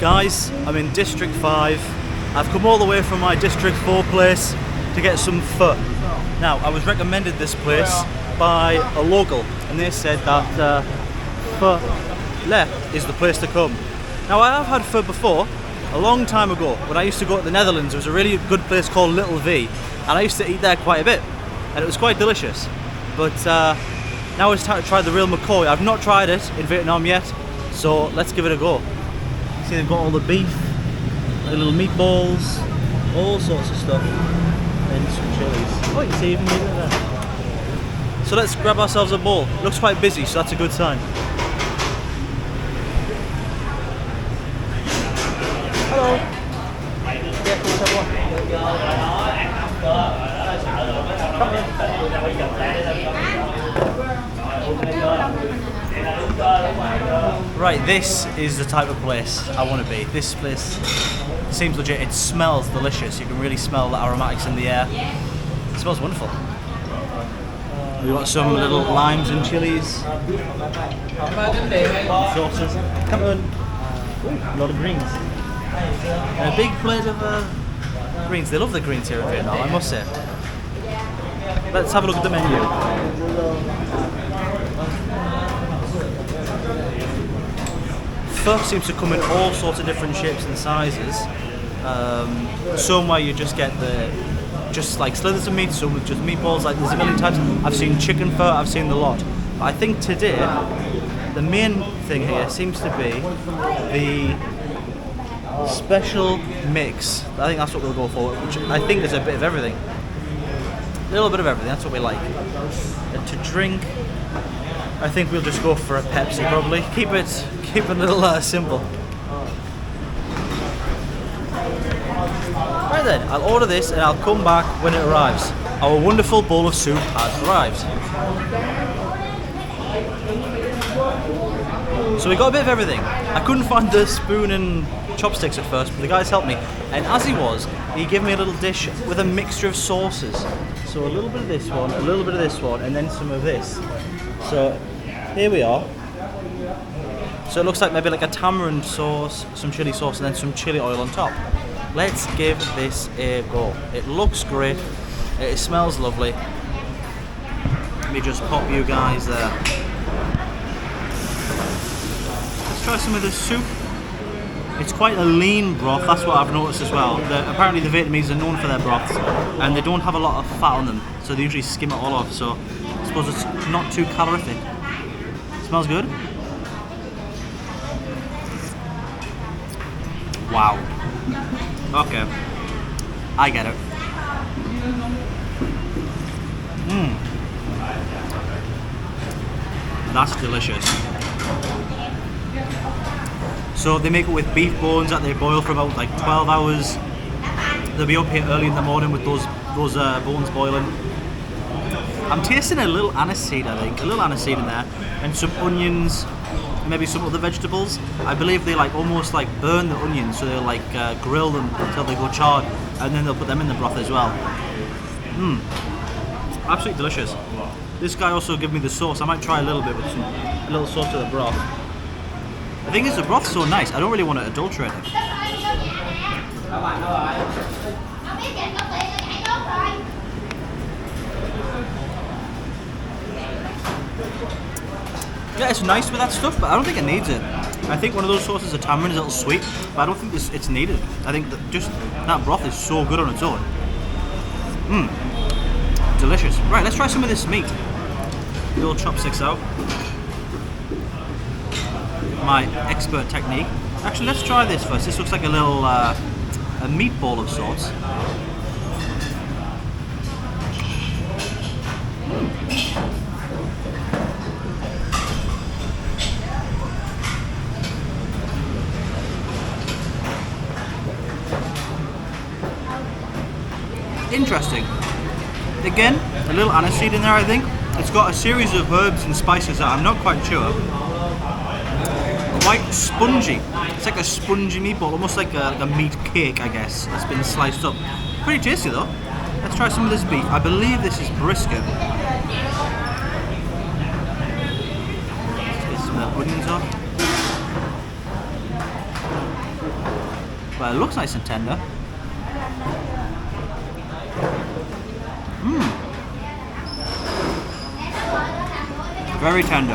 Guys, I'm in District 5. I've come all the way from my District 4 place to get some pho. Now, I was recommended this place by a local, and they said that pho is the place to come. Now, I have had pho before, a long time ago, when I used to go to the Netherlands. There was a really good place called Little V, and I used to eat there quite a bit, and it was quite delicious. But now it's time to try the real McCoy. I've not tried it in Vietnam yet, so let's give it a go. See, they've got all the beef, the little meatballs, all sorts of stuff, and some chilies. Oh, you can see even meat there. So let's grab ourselves a bowl. It looks quite busy, so that's a good sign. Hello. Yeah, can we have one? Right, this is the type of place I want to be. This place seems legit. It smells delicious. You can really smell the aromatics in the air. It smells wonderful. We've got some little limes and chilies. Sauces. Come on. Ooh, a lot of greens. And a big plate of greens. They love the greens here in Vietnam, I must say. Let's have a look at the menu. Pho seems to come in all sorts of different shapes and sizes. Some where you just get just like slithers of meat, some with just meatballs. Like there's a million types. I've seen chicken pho, I've seen the lot. But I think today the main thing here seems to be the special mix. I think that's what we'll go for, which I think is a bit of everything. A little bit of everything, that's what we like. And to drink, I think we'll just go for a Pepsi probably. Keep it a little simple. Right then, I'll order this and I'll come back when it arrives. Our wonderful bowl of soup has arrived. So we got a bit of everything. I couldn't find the spoon and chopsticks at first, but the guys helped me. And as he gave me a little dish with a mixture of sauces. So a little bit of this one, a little bit of this one, and then some of this. So here we are. So it looks like maybe like a tamarind sauce, some chili sauce, and then some chili oil on top. Let's give this a go. It looks great. It smells lovely. Let me just pop you guys there. Let's try some of this soup. It's quite a lean broth, that's what I've noticed as well. Apparently the Vietnamese are known for their broths, and they don't have a lot of fat on them, so they usually skim it all off, so I suppose it's not too calorific. Smells good. Wow. Okay. I get it. That's delicious. So they make it with beef bones that they boil for about like 12 hours. They'll be up here early in the morning with those bones boiling. I'm tasting a little aniseed, I think. A little aniseed in there. And some onions, maybe some other vegetables. I believe they like almost like burn the onions, so they'll like grill them until they go charred, and then they'll put them in the broth as well. Absolutely delicious. This guy also gave me the sauce. I might try a little bit with a little sauce to the broth. The thing is, the broth's so nice, I don't really want to adulterate it. Yeah, it's nice with that stuff, but I don't think it needs it. I think one of those sauces, the tamarind, is a little sweet, but I don't think it's needed. I think that just that broth is so good on its own. Delicious. Right, let's try some of this meat. The little chopsticks out. My expert technique. Actually, let's try this first. This looks like a little a meatball of sorts. Interesting. Again, a little aniseed in there, I think. It's got a series of herbs and spices that I'm not quite sure. Quite spongy. It's like a spongy meatball, almost like a meat cake, I guess. It's been sliced up. Pretty tasty though. Let's try some of this beef. I believe this is brisket. Let's get some of the onions off. but it looks nice and tender. Very tender.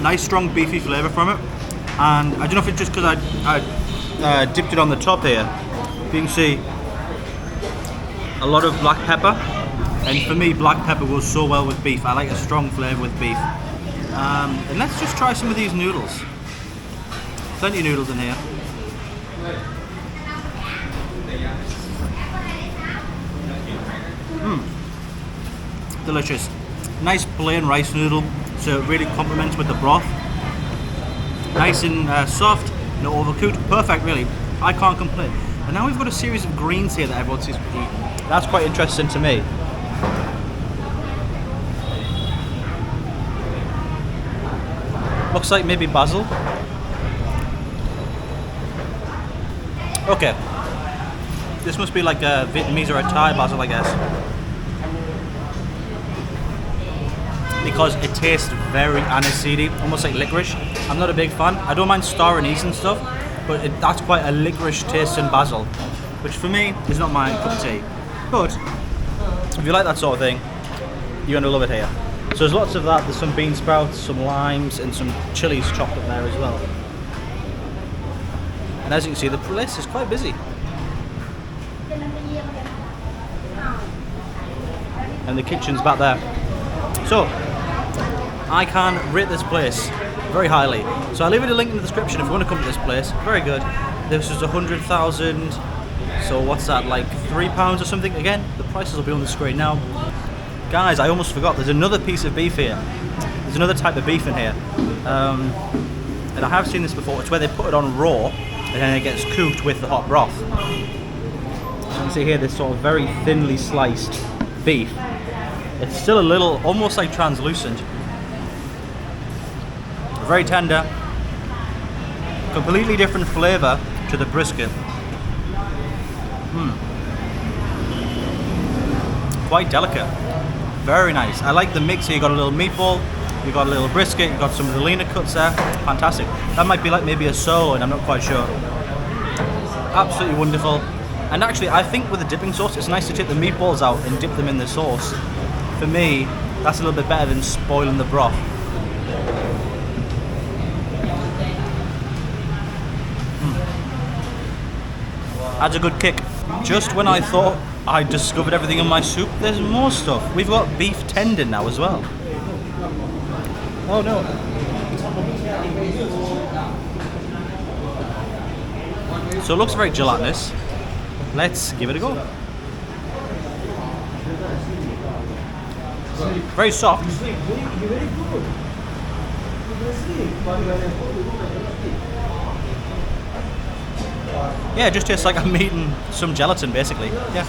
Nice strong beefy flavour from it. And I don't know if it's just because I dipped it on the top here. You can see a lot of black pepper. And for me, black pepper goes so well with beef. I like a strong flavour with beef. And let's just try some of these noodles. Plenty of noodles in here. Delicious. Nice plain rice noodle, so it really complements with the broth. Nice and soft, not overcooked. Perfect, really. I can't complain. And now we've got a series of greens here that everyone seems to eat. That's quite interesting to me. Looks like maybe basil. Okay. This must be like a Vietnamese or a Thai basil, I guess. Because it tastes very aniseedy, almost like licorice. I'm not a big fan. I don't mind star anise and stuff, but that's quite a licorice taste in basil, which for me is not my cup of tea. But if you like that sort of thing, you're going to love it here. So there's lots of that. There's some bean sprouts, some limes, and some chilies chopped up there as well. And as you can see, the place is quite busy. And the kitchen's back there. So, I can rate this place very highly. So I'll leave it a link in the description if you want to come to this place. Very good. This is 100,000. So what's that, like £3 or something? Again, the prices will be on the screen now. Guys, I almost forgot. There's another piece of beef here. There's another type of beef in here. And I have seen this before. It's where they put it on raw and then it gets cooked with the hot broth. So you can see here this sort of very thinly sliced beef. It's still a little, almost like translucent. Very tender. Completely different flavour to the brisket. Quite delicate. Very nice. I like the mix here. You got a little meatball, you got a little brisket, you got some of the leaner cuts there. Fantastic. That might be like maybe a sirloin, I'm not quite sure. Absolutely wonderful. And actually, I think with the dipping sauce, it's nice to take the meatballs out and dip them in the sauce. For me, that's a little bit better than spoiling the broth. That's a good kick. Just when I thought I discovered everything in my soup, there's more stuff. We've got beef tendon now as well. Oh no. So it looks very gelatinous. Let's give it a go. Very soft. Yeah, it just tastes like I'm eating some gelatin basically. Yeah.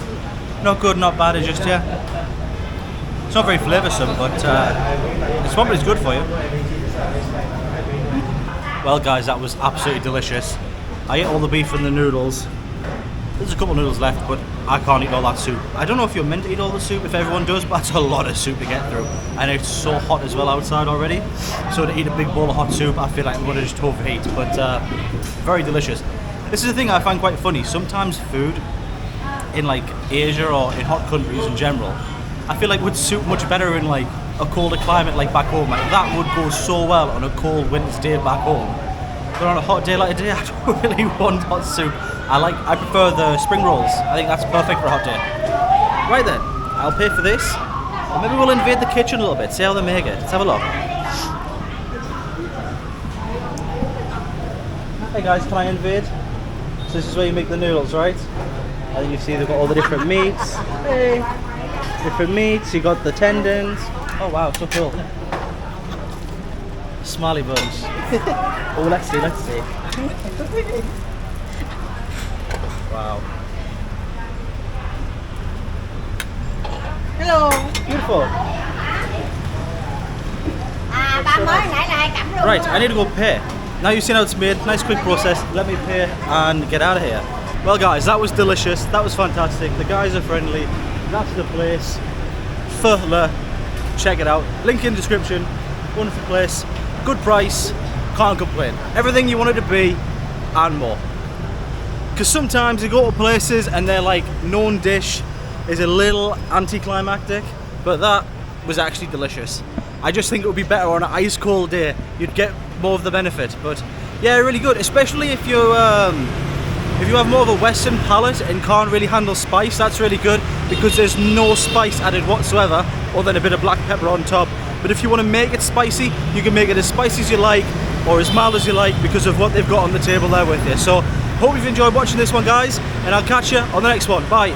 Not good, not bad, it's just, yeah. It's not very flavoursome, but it's probably good for you. Well guys, that was absolutely delicious. I ate all the beef and the noodles. There's a couple of noodles left, but I can't eat all that soup. I don't know if you're meant to eat all the soup, if everyone does, but that's a lot of soup to get through. And it's so hot as well outside already. So to eat a big bowl of hot soup, I feel like I'm going to just overheat, but very delicious. This is the thing I find quite funny. Sometimes food in like Asia or in hot countries in general, I feel like would suit much better in like a colder climate like back home. Like that would go so well on a cold winter's day back home. But on a hot day like today, I don't really want hot soup. I prefer the spring rolls. I think that's perfect for a hot day. Right then, I'll pay for this. And maybe we'll invade the kitchen a little bit, see how they make it. Let's have a look. Hey guys, can I invade? So this is where you make the noodles, right? And you see they've got all the different meats. Hey! Different meats, you got the tendons. Oh wow, so cool. Smiley buns. Oh, let's see. Wow. Hello. Beautiful. Right, I need to go pay. Now you've seen how it's made, nice quick process, let me pay and get out of here. Well guys, that was delicious, that was fantastic, the guys are friendly, that's the place. Pho Le, check it out, link in description. wonderful place, good price, can't complain. Everything you want it to be and more. Because sometimes you go to places and they're like, known dish is a little anticlimactic, but that was actually delicious. I just think it would be better on an ice cold day. You'd get more of the benefit. But yeah, really good, especially if you have more of a Western palate and can't really handle spice. That's really good because there's no spice added whatsoever other than a bit of black pepper on top. But if you want to make it spicy, you can make it as spicy as you like or as mild as you like because of what they've got on the table there with you. So hope you've enjoyed watching this one, guys, and I'll catch you on the next one. Bye.